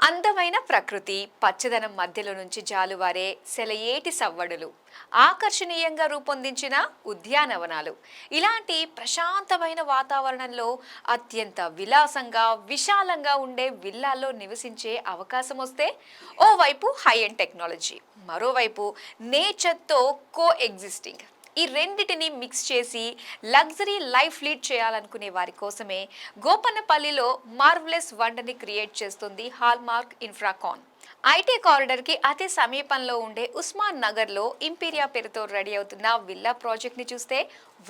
అందమైన ప్రకృతి పచ్చదనం మధ్యలో నుంచి జాలువారే సెలయేటి సవ్వడులు, ఆకర్షణీయంగా రూపొందించిన ఉద్యానవనాలు, ఇలాంటి ప్రశాంతమైన వాతావరణంలో అత్యంత విలాసంగా విశాలంగా ఉండే విల్లాల్లో నివసించే అవకాశం వస్తే ఓవైపు హై అండ్ టెక్నాలజీ, మరోవైపు నేచర్తో కో ఎగ్జిస్టింగ్, ఈ రెండిటిని మిక్స్ చేసి లగ్జరీ లైఫ్ లీడ్ చేయాలనుకునే వారి కోసమే గోపన్నపల్లిలో మార్వెలస్ వండర్ని క్రియేట్ చేస్తుంది హాల్మార్క్ ఇన్ఫ్రాకాన్. ఐటీ కారిడార్కి అతి సమీపంలో ఉండే ఉస్మాన్ నగర్లో ఇంపీరియా పేరుతో రెడీ అవుతున్న విల్లా ప్రాజెక్ట్ని చూస్తే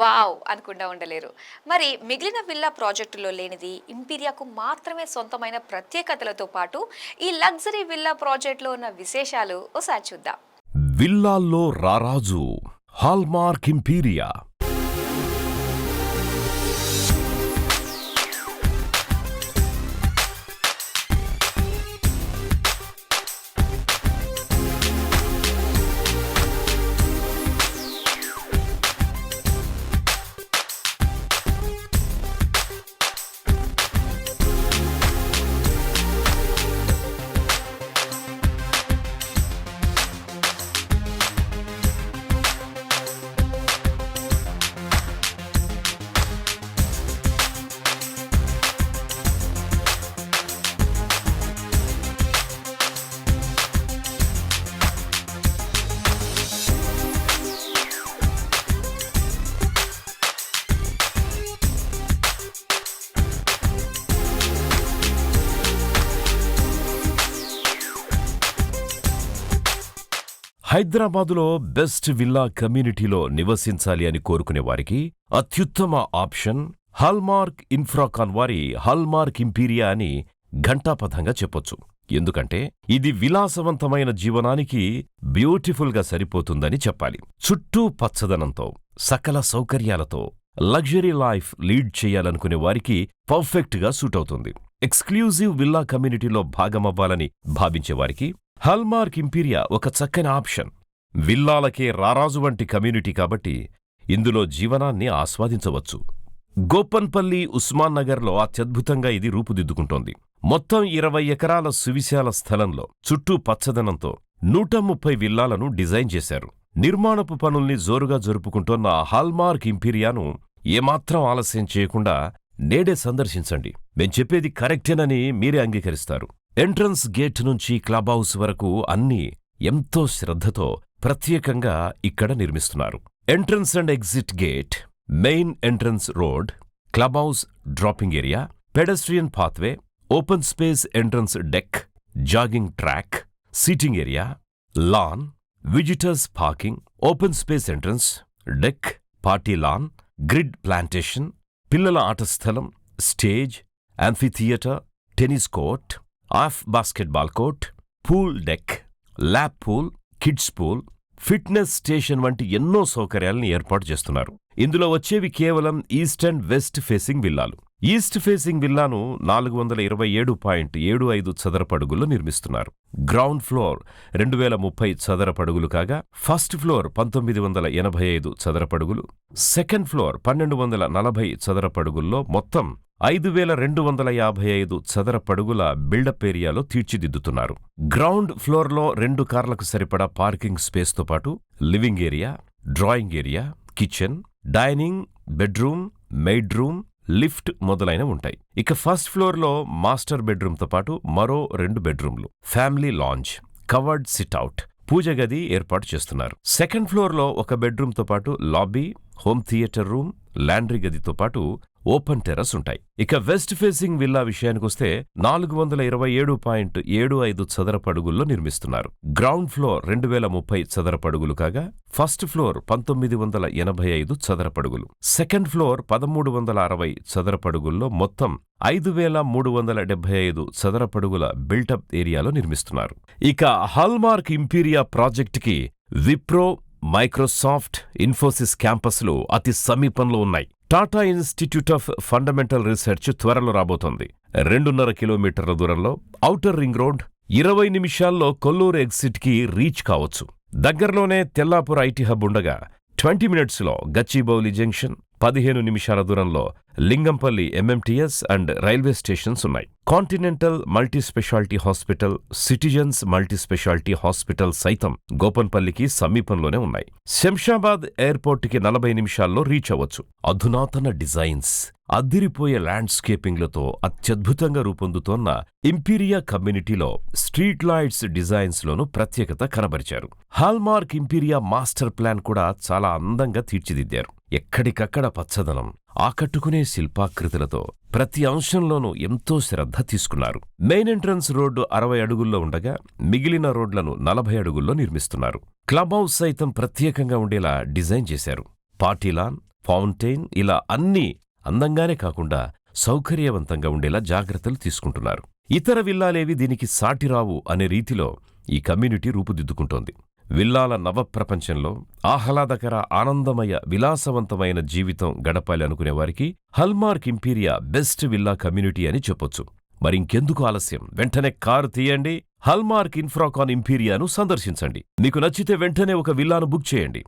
వావ్ అనకుండా ఉండలేరు. మరి మిగిలిన విల్లా ప్రాజెక్టులో లేనిది ఇంపీరియాకు మాత్రమే సొంతమైన ప్రత్యేకతలతో పాటు ఈ లగ్జరీ విల్లా ప్రాజెక్టులో ఉన్న విశేషాలు ఒకసారి చూద్దాం. విల్లాల్లో రారాజు హాల్మార్క్ ఇంపీరియా. హైదరాబాదులో బెస్ట్ విల్లా కమ్యూనిటీలో నివసించాలి అని కోరుకునే వారికి అత్యుత్తమ ఆప్షన్ హాల్మార్క్ ఇన్ఫ్రాకాన్ వారి హాల్మార్క్ ఇంపీరియా అని ఘంటాపథంగా చెప్పొచ్చు. ఎందుకంటే ఇది విలాసవంతమైన జీవనానికి బ్యూటిఫుల్గా సరిపోతుందని చెప్పాలి. చుట్టూ పచ్చదనంతో సకల సౌకర్యాలతో లగ్జరీ లైఫ్ లీడ్ చేయాలనుకునే వారికి పర్ఫెక్ట్గా సూట్ అవుతుంది. ఎక్స్క్లూజివ్ విల్లా కమ్యూనిటీలో భాగమవ్వాలని భావించే వారికి హాల్మార్క్ ఇంపీరియా ఒక చక్కని ఆప్షన్. విల్లాలకే రారాజు వంటి కమ్యూనిటీ కాబట్టి ఇందులో జీవనాన్ని ఆస్వాదించవచ్చు. గోపన్పల్లి ఉస్మాన్ నగర్లో అత్యద్భుతంగా ఇది రూపుదిద్దుకుంటోంది. మొత్తం 20 ఎకరాల సువిశాల స్థలంలో చుట్టూ పచ్చదనంతో 130 విల్లాలను డిజైన్ చేశారు. నిర్మాణపు పనుల్ని జోరుగా జరుపుకుంటోన్న హాల్మార్క్ ఇంపీరియాను ఏమాత్రం ఆలస్యం చేయకుండా నేడే సందర్శించండి. మేం చెప్పేది కరెక్టేనని మీరే అంగీకరిస్తారు. ఎంట్రన్స్ గేట్ నుంచి క్లబ్ హౌస్ వరకు అన్నీ ఎంతో శ్రద్ధతో ప్రత్యేకంగా ఇక్కడ నిర్మిస్తున్నారు. Entrance and exit gate, main entrance road, club house dropping area, pedestrian pathway, open space entrance deck, jogging track, seating area, lawn, visitors parking, open space entrance deck, party lawn, grid plantation, పిల్లల ఆట స్థలం, stage, amphitheatre, tennis court, half basketball court, pool deck, lap pool, kids pool, fitness station వంటి ఎన్నో సౌకర్యాలను ఏర్పాటు చేస్తున్నారు. ఇందులో వచ్చేవి కేవలం ఈస్ట్ అండ్ వెస్ట్ ఫేసింగ్ విల్లాలు. ఈస్ట్ ఫేసింగ్ విల్లాను 427.75 చదరపడుగుల్లో నిర్మిస్తున్నారు. గ్రౌండ్ ఫ్లోర్ 2030 చదరపడుగులు కాగా ఫస్ట్ ఫ్లోర్ 1985 చదరపడుగులు, సెకండ్ ఫ్లోర్ 1240 చదరపడుగుల్లో మొత్తం 5255 చదరపడుగుల బిల్డప్ ఏరియాలో తీర్చిదిద్దుతున్నారు. గ్రౌండ్ ఫ్లోర్లో 2 కార్లకు సరిపడా పార్కింగ్ స్పేస్తో పాటు living area, drawing area, kitchen, dining, bedroom, maid room, lift మొదలైన ఉంటాయి. ఇక ఫస్ట్ ఫ్లోర్లో మాస్టర్ బెడ్రూమ్తో పాటు మరో 2 బెడ్రూమ్లు, family lounge, covered sit out, puja గది ఏర్పాటు చేస్తున్నారు. సెకండ్ ఫ్లోర్లో 1 బెడ్రూమ్తో పాటు lobby, home theatre room, laundry గదితో పాటు ఓపెన్ టెర్రస్ ఉంటాయి. ఇక వెస్ట్ ఫేసింగ్ విల్లా విషయానికొస్తే 427.75 చదరపడుగుల్లో నిర్మిస్తున్నారు. గ్రౌండ్ ఫ్లోర్ 2030 చదరపడుగులు కాగా ఫస్ట్ ఫ్లోర్ 1985 చదరపడుగులు, సెకండ్ ఫ్లోర్ 1360 చదరపడుగుల్లో మొత్తం 5375 చదరపడుగుల బిల్టప్ ఏరియాలో నిర్మిస్తున్నారు. ఇక హాల్మార్క్ ఇంపీరియా ప్రాజెక్టుకి విప్రో, మైక్రోసాఫ్ట్, ఇన్ఫోసిస్ క్యాంపస్లు అతి సమీపంలో ఉన్నాయి. Tata institute of fundamental research త్వరలో రాబోతోంది. 2.5 కిలోమీటర్ల దూరంలో ఔటర్ రింగ్ రోడ్, 20 నిమిషాల్లో కొల్లూరు ఎగ్జిట్కి రీచ్ కావచ్చు. దగ్గరలోనే తెల్లాపూర్ ఐటీ హబ్ ఉండగా 20 మినిట్స్లో గచ్చిబౌలి జంక్షన్, 15 నిమిషాల దూరంలో Lingampalli MMTS and railway stations ఉన్నాయి. Continental multi speciality hospital, citizens multi speciality hospital సైతం గోపన్పల్లికి సమీపంలోనే ఉన్నాయి. శంషాబాద్ ఎయిర్పోర్టుకి 40 నిమిషాల్లో రీచ్ అవ్వచ్చు. అధునాతన డిజైన్స్, అద్దిరిపోయే ల్యాండ్స్కేపింగ్లతో అత్యద్భుతంగా రూపొందుతోన్న ఇంపీరియా కమ్యూనిటీలో స్ట్రీట్ లైట్స్ డిజైన్స్లోనూ ప్రత్యేకత కనబరిచారు. హాల్మార్క్ ఇంపీరియా మాస్టర్ ప్లాన్ కూడా చాలా అందంగా తీర్చిదిద్దారు. ఎక్కడికక్కడ పచ్చదనం, ఆకట్టుకునే శిల్పాకృతులతో ప్రతి అంశంలోనూ ఎంతో శ్రద్ధ తీసుకున్నారు. మెయిన్ ఎంట్రన్స్ రోడ్డు 60 అడుగుల్లో ఉండగా మిగిలిన రోడ్లను 40 అడుగుల్లో నిర్మిస్తున్నారు. క్లబ్ హౌస్ సైతం ప్రత్యేకంగా ఉండేలా డిజైన్ చేశారు. పార్టీలాన్, ఫౌంటైన్ ఇలా అన్నీ అందంగానే కాకుండా సౌకర్యవంతంగా ఉండేలా జాగ్రత్తలు తీసుకుంటున్నారు. ఇతర విల్లాలేవి దీనికి సాటిరావు అనే రీతిలో ఈ కమ్యూనిటీ రూపుదిద్దుకుంటోంది. విల్లాల నవప్రపంచంలో ఆహ్లాదకర, ఆనందమయ, విలాసవంతమైన జీవితం గడపాలి అనుకునేవారికి హల్మార్క్ ఇంపీరియా బెస్ట్ విల్లా కమ్యూనిటీ అని చెప్పొచ్చు. మరింకెందుకు ఆలస్యం? వెంటనే కారు తీయండి, హల్మార్క్ ఇన్ఫ్రాకాన్ ఇంపీరియాను సందర్శించండి. మీకు నచ్చితే వెంటనే ఒక విల్లాను బుక్ చేయండి.